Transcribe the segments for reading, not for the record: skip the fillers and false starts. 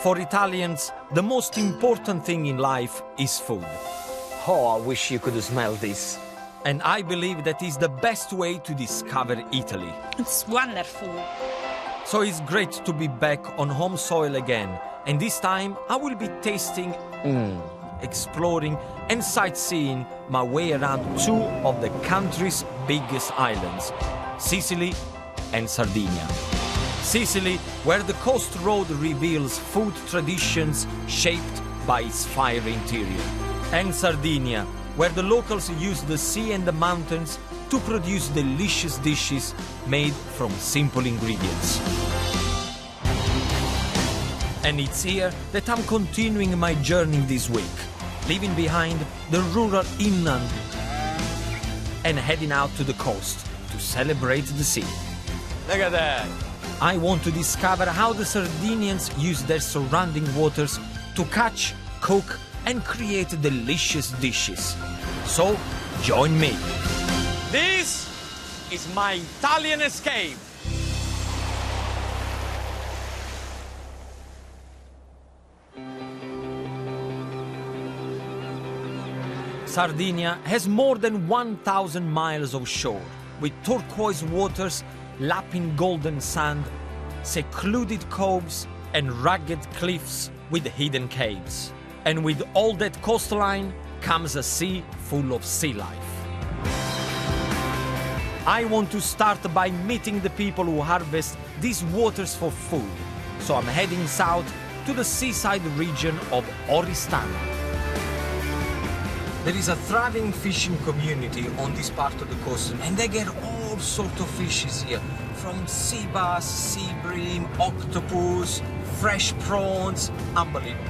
For Italians, the most important thing in life is food. Oh, I wish you could smell this. And I believe that is the best way to discover Italy. It's wonderful. So it's great to be back on home soil again. And this time I will be tasting, exploring and sightseeing my way around two of the country's biggest islands, Sicily and Sardinia. Sicily, where the coast road reveals food traditions shaped by its fiery interior. And Sardinia, where the locals use the sea and the mountains to produce delicious dishes made from simple ingredients. And it's here that I'm continuing my journey this week, leaving behind the rural inland and heading out to the coast to celebrate the sea. Look at that. I want to discover how the Sardinians use their surrounding waters to catch, cook, and create delicious dishes. So, join me. This is my Italian escape. Sardinia has more than 1,000 miles of shore, with turquoise waters, lapping golden sand, secluded coves, and rugged cliffs with hidden caves. And with all that coastline comes a sea full of sea life. I want to start by meeting the people who harvest these waters for food, so I'm heading south to the seaside region of Oristano. There is a thriving fishing community on this part of the coast, and they get all sorts of fishes here, from sea bass, sea bream, octopus, fresh prawns, unbelievable.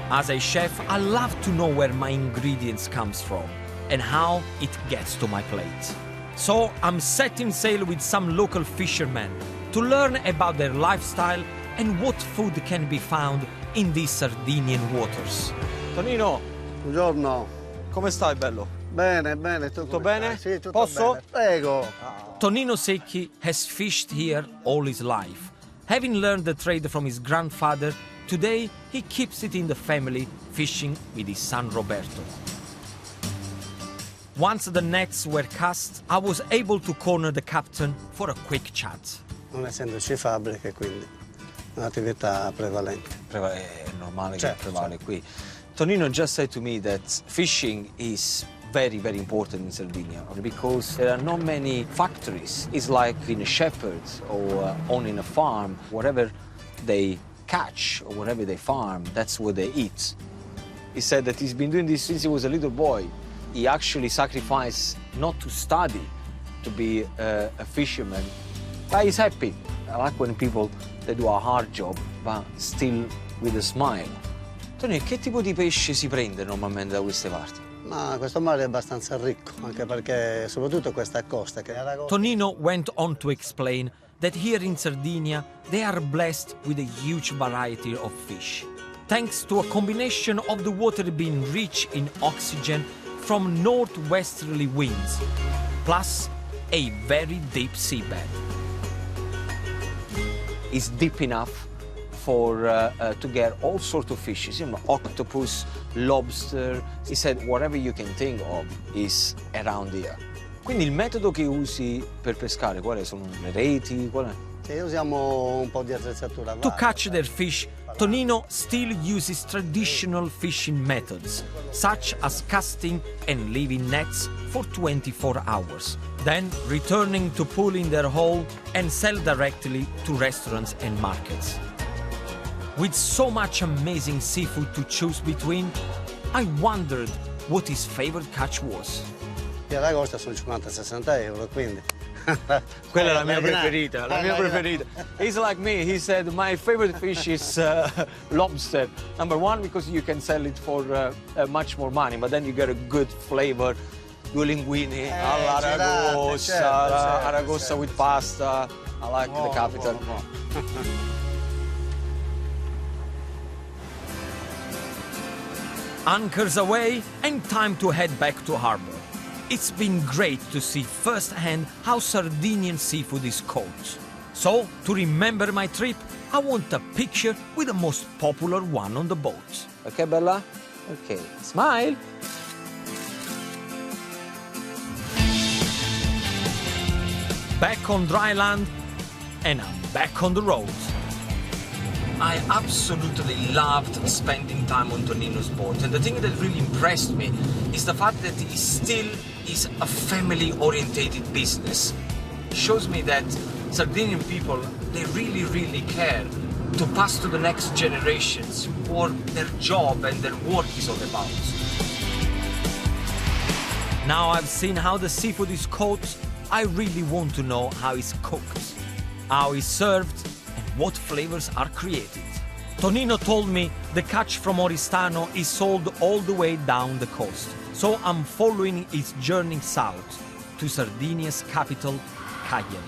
As a chef, I love to know where my ingredients comes from and how it gets to my plate. So I'm setting sail with some local fishermen to learn about their lifestyle and what food can be found in these Sardinian waters. Tonino, Buongiorno. come stai, bello? Bene, bene. Tutto bene? Sì, tutto Posso? bene. Prego. Tonino Secchi has fished here all his life. Having learned the trade from his grandfather, today he keeps it in the family, fishing with his son Roberto. Once the nets were cast, I was able to corner the captain for a quick chat. Non essendoci fabbriche, quindi un'attività prevalente. È normale Certo, che prevale qui. Tonino just said to me that fishing is very, very important in Sardinia because there are not many factories. It's like in a shepherd or owning a farm. Whatever they catch or whatever they farm, that's what they eat. He said that he's been doing this since he was a little boy. He actually sacrificed not to study to be a fisherman, but he's happy. I like when people they do a hard job, but still with a smile. Tonino, che tipo di pesce si prende normalmente da queste parti? Ma questo mare è abbastanza ricco, anche perché soprattutto questa costa che è la costa. Tonino went on to explain that here in Sardinia they are blessed with a huge variety of fish, thanks to a combination of the water being rich in oxygen from northwesterly winds, plus a very deep seabed. It's deep enough for to get all sorts of fishes, you know, octopus, lobster. He said whatever you can think of is around here. Quindi il metodo che usi per pescare, quali sono le reti? Qual è? Sì, usiamo un po' di attrezzatura. To catch their fish, Tonino still uses traditional fishing methods, such as casting and leaving nets for 24 hours, then returning to pull in their hole and sell directly to restaurants and markets. With so much amazing seafood to choose between, I wondered what his favorite catch was. La costa sono 50-60 euro, quindi. Quella è la mia preferita, la mia preferita. He's like me, he said my favorite fish is lobster. Number one, because you can sell it for much more money, but then you get a good flavor. Due linguini all'aragosta, certo, aragosta certo. with pasta. I like the capital. Anchors away and time to head back to harbor. It's been great to see firsthand how Sardinian seafood is caught. So, to remember my trip, I want a picture with the most popular one on the boat. Okay, Bella? Okay, smile. Back on dry land, and I'm back on the road. I absolutely loved spending time on Tonino's boat, and the thing that really impressed me is the fact that it still is a family-orientated business. It shows me that Sardinian people, they really care to pass to the next generations what their job and their work is all about. Now I've seen how the seafood is caught, I really want to know how it's cooked, how it's served, and what flavors are created. Tonino told me the catch from Oristano is sold all the way down the coast, so I'm following its journey south to Sardinia's capital, Cagliari.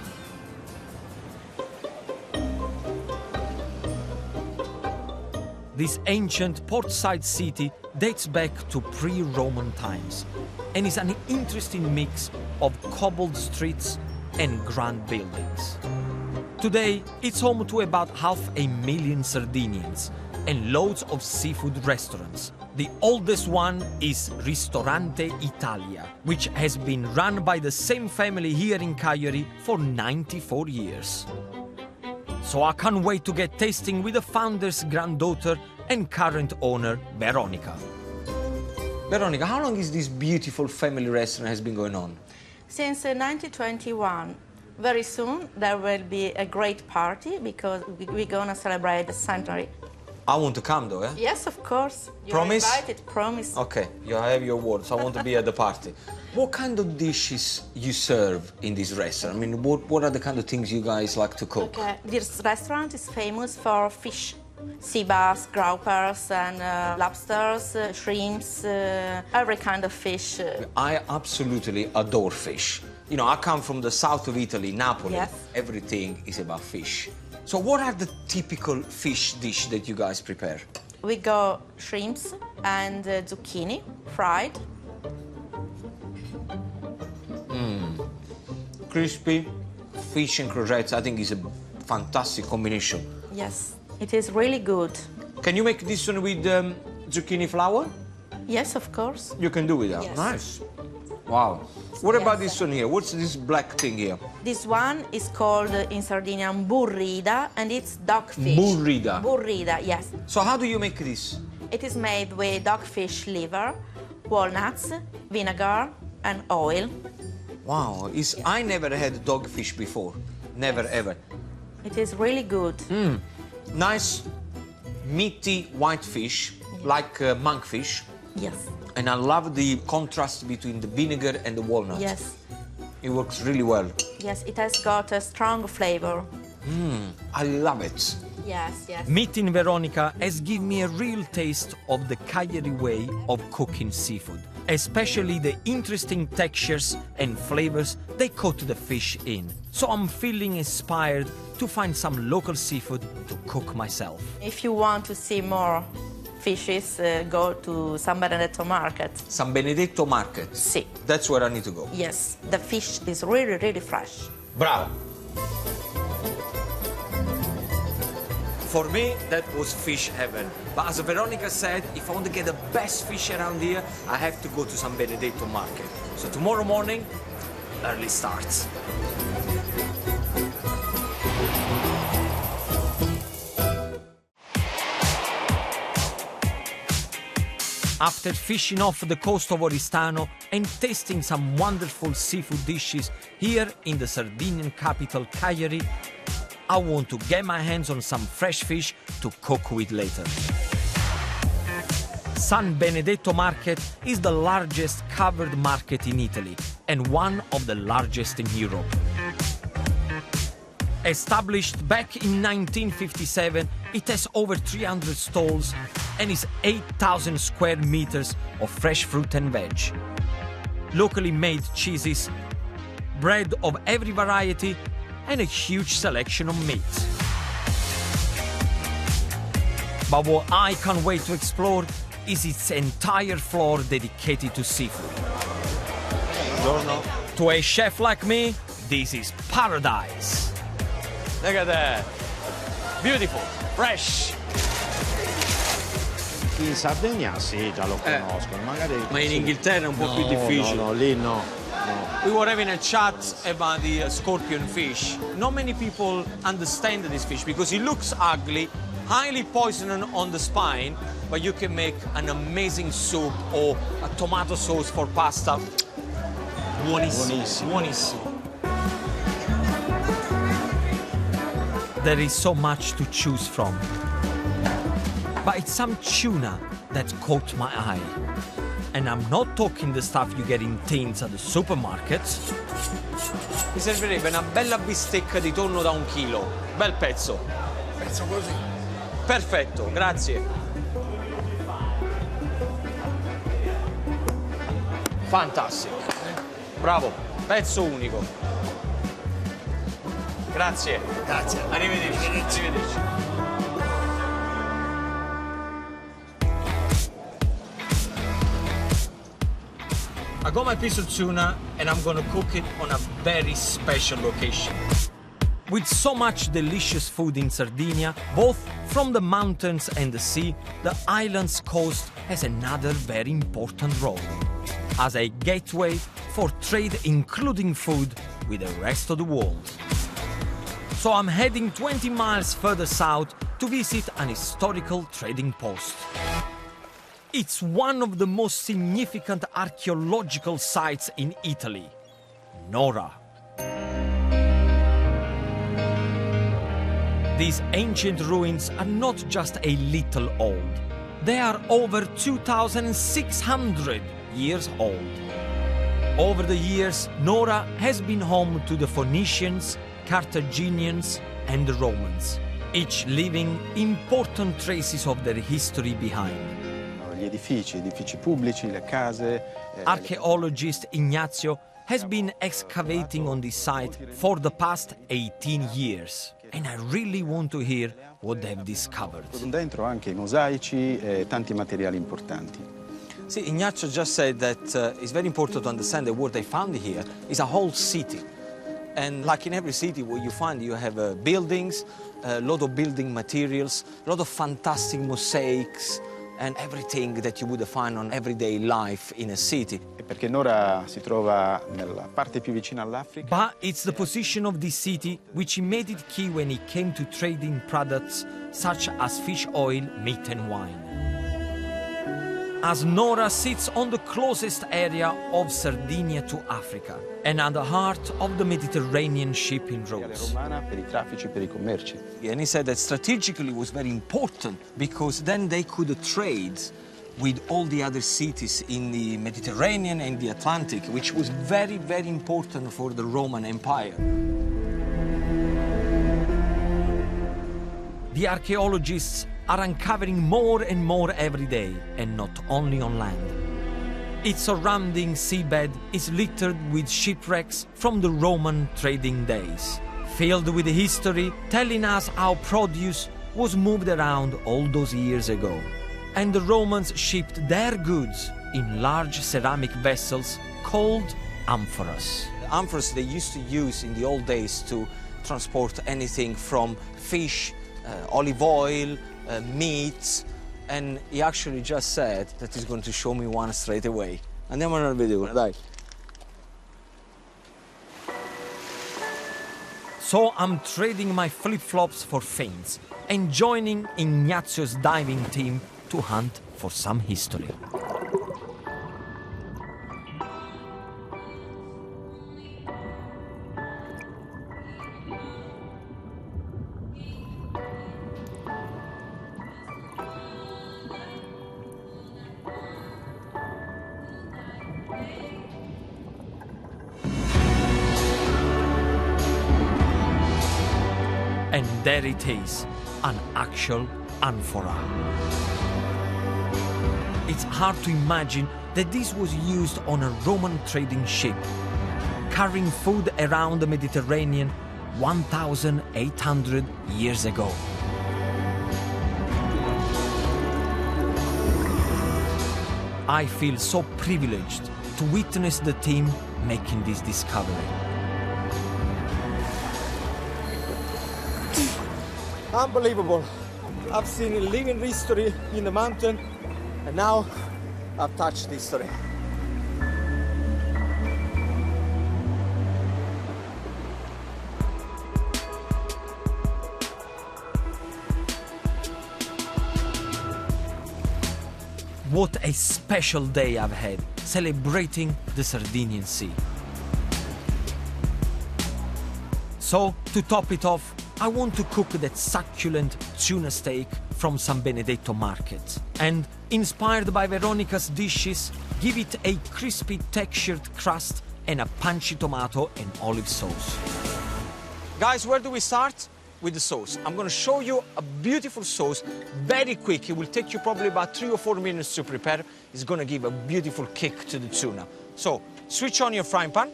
This ancient portside city dates back to pre-Roman times and is an interesting mix of cobbled streets and grand buildings. Today, it's home to about 500,000 Sardinians and loads of seafood restaurants. The oldest one is Ristorante Italia, which has been run by the same family here in Cagliari for 94 years. So I can't wait to get tasting with the founder's granddaughter and current owner, Veronica. Veronica, how long is this beautiful family restaurant has been going on? Since 1921. Very soon there will be a great party because we're going to celebrate the centenary. I want to come though, eh? Yes, of course. You're Promise? invited, promise. Okay, you have your words. I want to be at the party. What kind of dishes you serve in this restaurant? I mean, what are the kind of things you guys like to cook? Okay. This restaurant is famous for fish. Sea bass, groupers and lobsters, shrimps, every kind of fish. I absolutely adore fish. You know, I come from the south of Italy, Napoli. Yes. Everything is about fish. So what are the typical fish dish that you guys prepare? We go shrimps and zucchini, fried. Crispy fish and croquettes, I think is a fantastic combination. Yes, it is really good. Can you make this one with zucchini flour? Yes, of course. You can do it. Yes. Nice. Wow. What about Yes. this one here? What's this black thing here? This one is called in Sardinian burrida and it's dogfish. Burrida. Burrida, yes. So how do you make this? It is made with dogfish liver, walnuts, vinegar and oil. Wow. I never had dogfish before. Never ever. It is really good. Nice, meaty white fish, like monkfish. Yes. And I love the contrast between the vinegar and the walnut. Yes. It works really well. Yes, it has got a strong flavor. I love it. Yes, yes. Meeting Veronica has given me a real taste of the Cagliari way of cooking seafood, especially the interesting textures and flavors they coat the fish in. So I'm feeling inspired to find some local seafood to cook myself. If you want to see more fishes, go to San Benedetto Market. San Benedetto Market. Sì. That's where I need to go. Yes, the fish is really fresh. Bravo. For me, that was fish heaven. But as Veronica said, if I want to get the best fish around here, I have to go to San Benedetto Market. So tomorrow morning, early starts. After fishing off the coast of Oristano and tasting some wonderful seafood dishes here in the Sardinian capital Cagliari, I want to get my hands on some fresh fish to cook with later. San Benedetto Market is the largest covered market in Italy and one of the largest in Europe. Established back in 1957, it has over 300 stalls and is 8,000 square meters of fresh fruit and veg. Locally made cheeses, bread of every variety, and a huge selection of meat. But what I can't wait to explore is its entire floor dedicated to seafood. To a chef like me, this is paradise. Look at that. Beautiful, fresh. In Sardegna sì, già lo conoscono, magari... Ma in Inghilterra è un po' più No, difficile. no, lì no. We were having a chat about the scorpion fish. Not many people understand this fish because it looks ugly, highly poisonous on the spine, but you can make an amazing soup or a tomato sauce for pasta. Buonissimo. Buonissimo. There is so much to choose from. But it's some tuna that caught my eye. And I'm not talking the stuff you get in tins at the supermarket. Mi servirebbe una bella bistecca di tonno da 1 chilo. Bel pezzo. Penso così. Perfetto, grazie. Fantastico. Bravo, pezzo unico. Grazie. Grazie. Arrivederci. Arrivederci. I got my piece of tuna and I'm gonna cook it on a very special location. With so much delicious food in Sardinia, both from the mountains and the sea, the island's coast has another very important role as a gateway for trade, including food, with the rest of the world. So I'm heading 20 miles further south to visit an historical trading post. It's one of the most significant archaeological sites in Italy, Nora. These ancient ruins are not just a little old. They are over 2,600 years old. Over the years, Nora has been home to the Phoenicians, Carthaginians, and the Romans, each leaving important traces of their history behind. Gli edifici pubblici, le case. Archaeologist Ignazio has been excavating on this site for the past 18 years. And I really want to hear what they've discovered. Dentro anche i mosaici e tanti materiali importanti. See, Ignazio just said that it's very important to understand that what they found here is a whole city. And like in every city where you find, you have buildings, a lot of building materials, a lot of fantastic mosaics, and everything that you would find on everyday life in a city. Perché Nora si trova nella parte più vicina all'Africa. But it's the position of this city which made it key when it came to trading products such as fish oil, meat and wine. As Nora sits on the closest area of Sardinia to Africa and at the heart of the Mediterranean shipping routes. Romana per I traffici, per I commerci. And he said that strategically it was very important because then they could trade with all the other cities in the Mediterranean and the Atlantic, which was very, very important for the Roman Empire. The archaeologists are uncovering more and more every day, and not only on land. Its surrounding seabed is littered with shipwrecks from the Roman trading days, filled with history telling us how produce was moved around all those years ago. And the Romans shipped their goods in large ceramic vessels called amphoras. The amphoras they used to use in the old days to transport anything from fish, olive oil, meat, and he actually just said that he's going to show me one straight away. Andiamo nel video, dai. So I'm trading my flip-flops for feints and joining Ignazio's diving team to hunt for some history. And there it is, an actual amphora. It's hard to imagine that this was used on a Roman trading ship, carrying food around the Mediterranean 1,800 years ago. I feel so privileged to witness the team making this discovery. Unbelievable. I've seen living history in the mountain, and now I've touched history. What a special day I've had, celebrating the Sardinian Sea. So, to top it off, I want to cook that succulent tuna steak from San Benedetto Market. And, inspired by Veronica's dishes, give it a crispy textured crust and a punchy tomato and olive sauce. Guys, where do we start? With the sauce. I'm going to show you a beautiful sauce, very quick. It will take you probably about 3 or 4 minutes to prepare. It's going to give a beautiful kick to the tuna. So, switch on your frying pan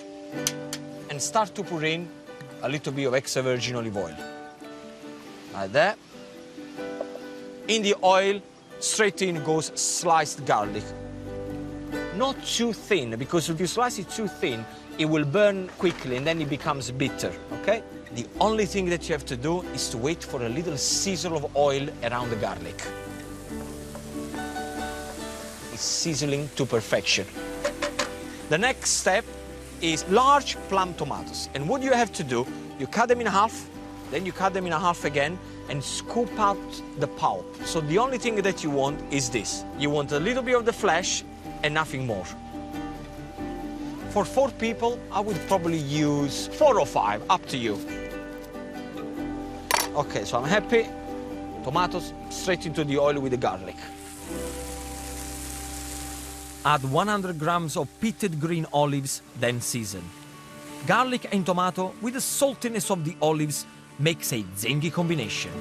and start to pour in a little bit of extra virgin olive oil. Like that. In the oil, straight in goes sliced garlic. Not too thin, because if you slice it too thin, it will burn quickly and then it becomes bitter, okay? The only thing that you have to do is to wait for a little sizzle of oil around the garlic. It's sizzling to perfection. The next step is large plum tomatoes. And what you have to do, you cut them in half, then you cut them in half again, and scoop out the pulp. So the only thing that you want is this. You want a little bit of the flesh and nothing more. For 4 people, I would probably use 4 or 5, up to you. Okay, so I'm happy. Tomatoes straight into the oil with the garlic. Add 100 grams of pitted green olives, then season. Garlic and tomato with the saltiness of the olives makes a zingy combination.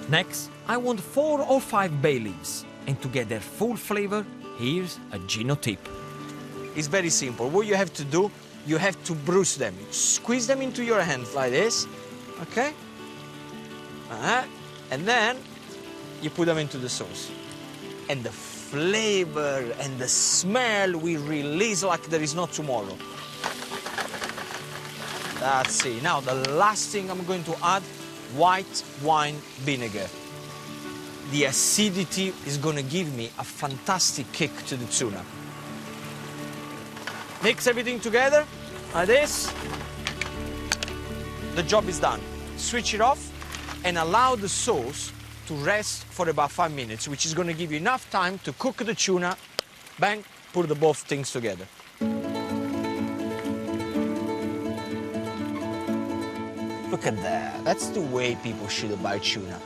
Next, I want 4 or 5 bay leaves. And to get their full flavor, here's a Gino tip. It's very simple. What you have to do, you have to bruise them. Squeeze them into your hands like this, okay? And then you put them into the sauce. And the flavor and the smell will release like there is no tomorrow. That's it. Now, the last thing I'm going to add, white wine vinegar. The acidity is going to give me a fantastic kick to the tuna. Mix everything together, like this. The job is done. Switch it off and allow the sauce to rest for about 5 minutes, which is going to give you enough time to cook the tuna. Bang, put the both things together. Look at that. That's the way people should buy tuna.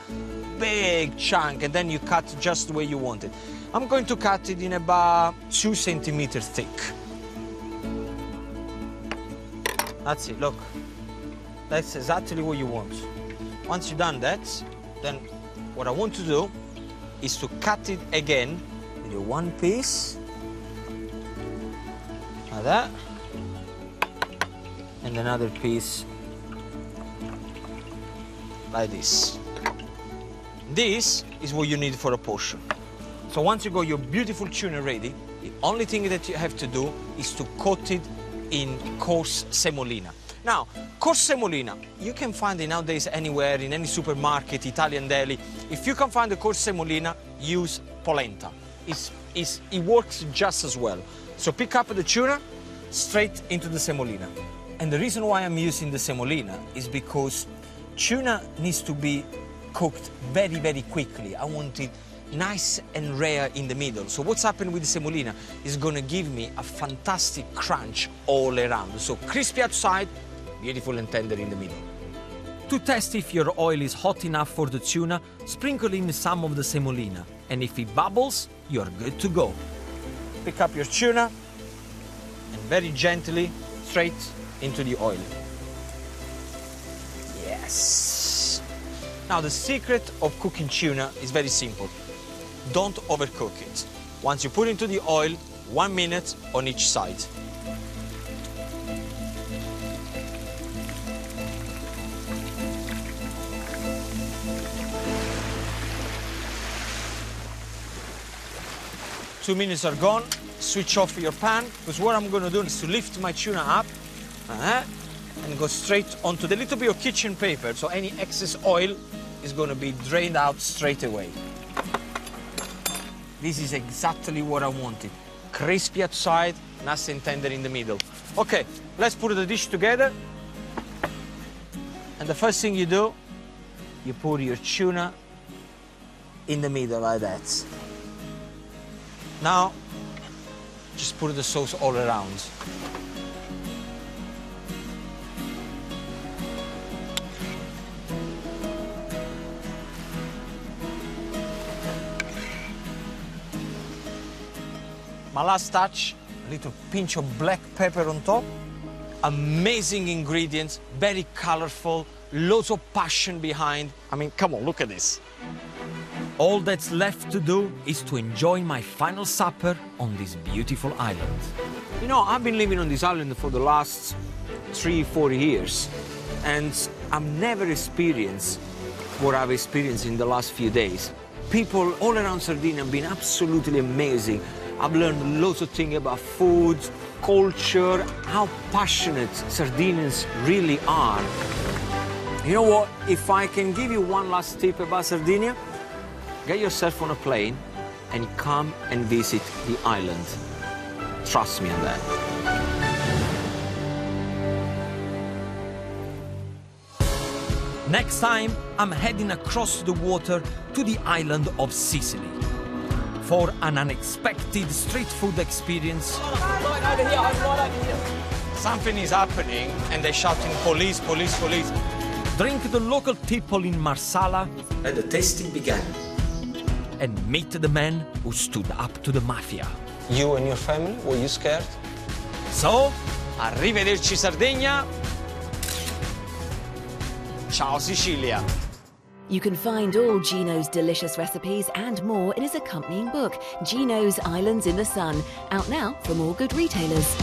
Big chunk, and then you cut just the way you want it. I'm going to cut it in about 2 centimeters thick. That's it, look. That's exactly what you want. Once you've done that, then what I want to do is to cut it again with one piece, like that, and another piece like this. This is what you need for a portion. So once you got your beautiful tuna ready, the only thing that you have to do is to coat it in coarse semolina. Now, coarse semolina, you can find it nowadays anywhere, in any supermarket, Italian deli. If you can find the coarse semolina, use polenta. It works just as well. So pick up the tuna, straight into the semolina. And the reason why I'm using the semolina is because tuna needs to be cooked very, very quickly. I want it nice and rare in the middle. So what's happened with the semolina is going to give me a fantastic crunch all around. So crispy outside, beautiful and tender in the middle. To test if your oil is hot enough for the tuna, sprinkle in some of the semolina. And if it bubbles, you're good to go. Pick up your tuna and very gently straight into the oil. Yes. Now the secret of cooking tuna is very simple. Don't overcook it. Once you put it into the oil, 1 minute on each side. Two minutes are gone. Switch off your pan, because what I'm going to do is to lift my tuna up and go straight onto the little bit of kitchen paper, so any excess oil is going to be drained out straight away. This is exactly what I wanted. Crispy outside, nice and tender in the middle. Okay, let's put the dish together. And the first thing you do, you put your tuna in the middle like that. Now, just put the sauce all around. My last touch, a little pinch of black pepper on top. Amazing ingredients, very colorful, loads of passion behind. I mean, come on, look at this. All that's left to do is to enjoy my final supper on this beautiful island. You know, I've been living on this island for the last 3-4 years, and I've never experienced what I've experienced in the last few days. People all around Sardinia have been absolutely amazing. I've learned lots of things about food, culture, how passionate Sardinians really are. You know what? If I can give you one last tip about Sardinia, get yourself on a plane and come and visit the island. Trust me on that. Next time, I'm heading across the water to the island of Sicily for an unexpected street food experience. Something is happening and they're shouting, police, police, police. Drink the local tipple in Marsala And the tasting began. and meet the man who stood up to the mafia. You and your family, were you scared? So, Arrivederci Sardegna. Ciao Sicilia. You can find all Gino's delicious recipes and more in his accompanying book, Gino's Islands in the Sun, out now from all good retailers.